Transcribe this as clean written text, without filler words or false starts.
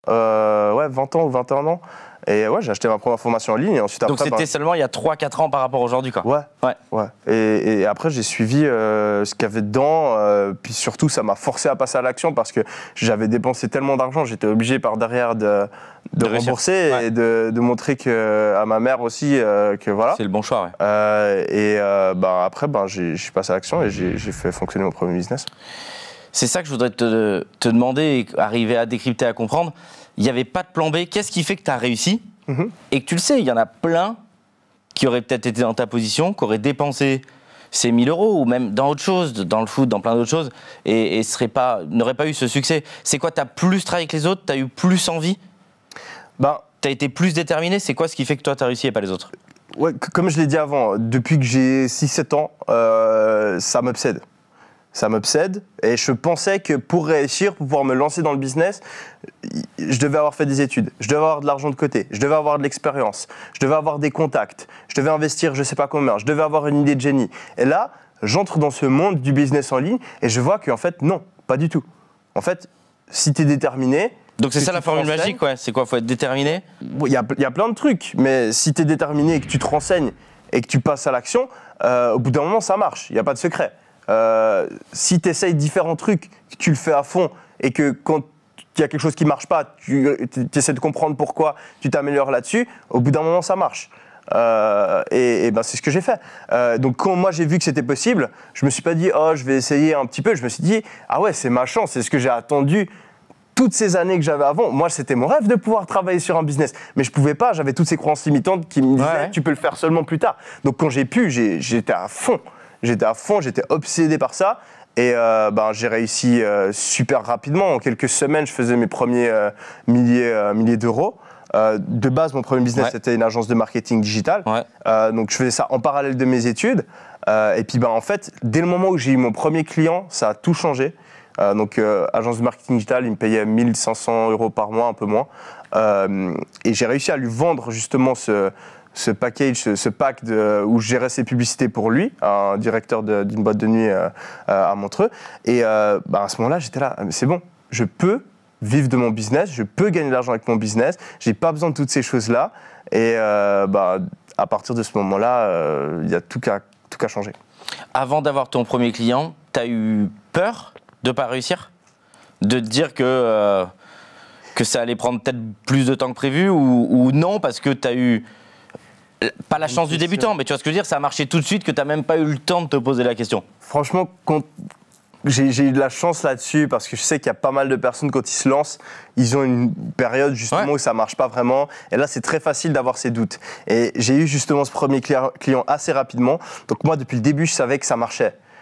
Ouais, 20 ans ou 21 ans. Et ouais, j'ai acheté ma première formation en ligne. Et ensuite, donc c'était seulement il y a 3-4 ans par rapport à aujourd'hui, quoi. Ouais. Et après, j'ai suivi ce qu'il y avait dedans. Puis surtout, ça m'a forcé à passer à l'action parce que j'avais dépensé tellement d'argent. J'étais obligé par derrière de rembourser et de montrer à ma mère aussi que voilà. C'est le bon choix, Après, j'ai passé à l'action et j'ai fait fonctionner mon premier business. C'est ça que je voudrais te demander et arriver à décrypter, à comprendre. Il n'y avait pas de plan B. Qu'est-ce qui fait que tu as réussi et que tu le sais, il y en a plein qui auraient peut-être été dans ta position, qui auraient dépensé ces 1 000 € ou même dans autre chose, dans le foot, dans plein d'autres choses, et n'auraient pas eu ce succès. C'est quoi, tu as plus travaillé que les autres? Tu as eu plus envie? Tu as été plus déterminé? C'est quoi ce qui fait que toi, tu as réussi et pas les autres? Ouais, comme je l'ai dit avant, depuis que j'ai 6-7 ans, ça m'obsède. Ça m'obsède et je pensais que pour réussir, pour pouvoir me lancer dans le business, je devais avoir fait des études, je devais avoir de l'argent de côté, je devais avoir de l'expérience, je devais avoir des contacts, je devais investir je sais pas combien, je devais avoir une idée de génie. Et là, j'entre dans ce monde du business en ligne et je vois qu'en fait, non, pas du tout. En fait, si tu es déterminé... Donc c'est ça la formule magique, ouais. C'est quoi, faut être déterminé? Il y a plein de trucs, mais si tu es déterminé et que tu te renseignes et que tu passes à l'action, au bout d'un moment, ça marche, il n'y a pas de secret. Si tu essayes différents trucs, que tu le fais à fond et que quand il y a quelque chose qui ne marche pas, tu essaies de comprendre pourquoi, tu t'améliores là-dessus, au bout d'un moment ça marche. C'est ce que j'ai fait. Donc quand moi j'ai vu que c'était possible, je me suis pas dit je vais essayer un petit peu, je me suis dit ah ouais c'est ma chance, c'est ce que j'ai attendu toutes ces années que j'avais avant. Moi c'était mon rêve de pouvoir travailler sur un business, mais je pouvais pas, j'avais toutes ces croyances limitantes qui me disaient tu peux le faire seulement plus tard. Donc quand j'ai pu, j'étais à fond. J'étais obsédé par ça et j'ai réussi super rapidement. En quelques semaines, je faisais mes premiers milliers d'euros. De base, mon premier business, c'était une agence de marketing digital. Donc, je faisais ça en parallèle de mes études. Et puis, en fait, dès le moment où j'ai eu mon premier client, ça a tout changé. Agence de marketing digital, il me payait 1 500 € par mois, un peu moins. Et j'ai réussi à lui vendre justement ce package, ce pack où je gérais ses publicités pour lui, un directeur d'une boîte de nuit à Montreux. Et à ce moment-là, j'étais là, c'est bon, je peux vivre de mon business, je peux gagner de l'argent avec mon business, j'ai pas besoin de toutes ces choses-là. Et à partir de ce moment-là, il y a tout qu'à changer. Avant d'avoir ton premier client, tu as eu peur de ne pas réussir? De te dire que ça allait prendre peut-être plus de temps que prévu ou non, parce que tu as eu... Pas la chance du débutant, mais tu vois ce que je veux dire, ça a marché tout de suite, que tu n'as même pas eu le temps de te poser la question. Franchement, j'ai eu de la chance là-dessus parce que je sais qu'il y a pas mal de personnes, quand ils se lancent, ils ont une période justement où ça ne marche pas vraiment. Et là, c'est très facile d'avoir ces doutes. Et j'ai eu justement ce premier client assez rapidement. Donc moi, depuis le début, je savais que ça marchait.